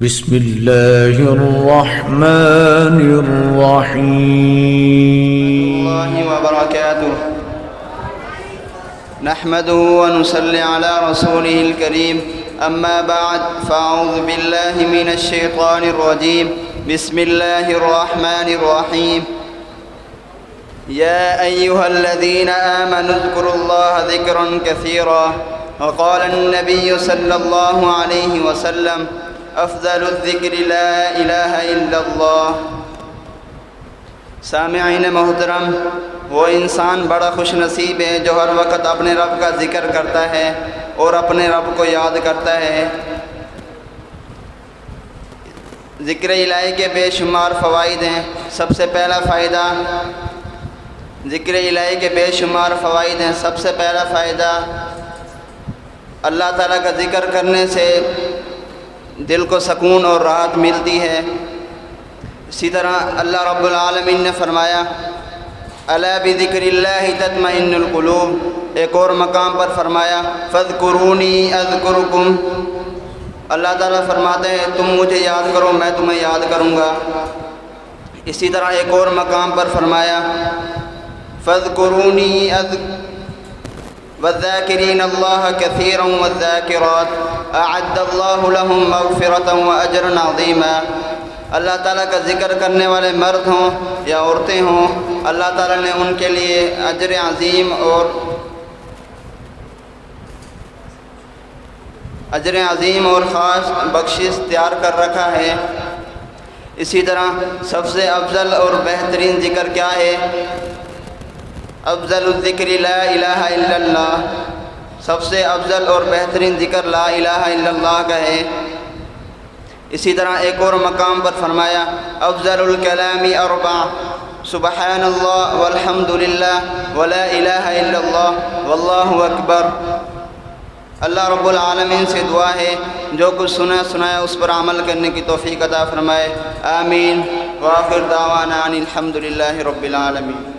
بسم الله الرحمن الرحيم. الله وبركاته. نحمده ونصلي على رسوله الكريم. أما بعد فأعوذ بالله من الشيطان الرجيم. بسم الله الرحمن الرحيم. يا أيها الذين آمنوا اذكروا الله ذكرا كثيرا. وقال النبي صلى الله عليه وسلم افضل الذکر لا الہ الا اللہ. سامعین محترم، وہ انسان بڑا خوش نصیب ہے جو ہر وقت اپنے رب کا ذکر کرتا ہے اور اپنے رب کو یاد کرتا ہے. ذکر الہی کے بے شمار فوائد ہیں. سب سے پہلا فائدہ ذکر الہی کے بے شمار فوائد ہیں. سب سے پہلا فائدہ اللہ تعالیٰ کا ذکر کرنے سے دل کو سکون اور راحت ملتی ہے. اسی طرح اللہ رب العالمین نے فرمایا الا بذکر اللہ تطمئن القلوب. ایک اور مقام پر فرمایا فاذکرونی اذکرکم. اللہ تعالیٰ فرماتے ہیں تم مجھے یاد کرو میں تمہیں یاد کروں گا. اسی طرح ایک اور مقام پر فرمایا فاذکرونی والذاکرین اللہ کثیرا والذاکرات اعد اللہ لہم مغفرۃ واجرا عظیما. اللہ تعالیٰ کا ذکر کرنے والے مرد ہوں یا عورتیں ہوں، اللہ تعالیٰ نے ان کے لیے اجر عظیم اور خاص بخشش تیار کر رکھا ہے. اسی طرح سب سے افضل اور بہترین ذکر کیا ہے؟ افضل الذکر لا الہ الا اللہ. سب سے افضل اور بہترین ذکر لا الہ الا اللہ کا ہے. اسی طرح ایک اور مقام پر فرمایا افضل الکلام اربع سبحان اللہ والحمد للہ ولا الہ الا اللہ واللہ اکبر. اللہ رب العالمین سے دعا ہے جو کچھ سنایا اس پر عمل کرنے کی توفیق عطا فرمائے. آمین. وآخر دعوانا ان الحمد للہ رب العالمین.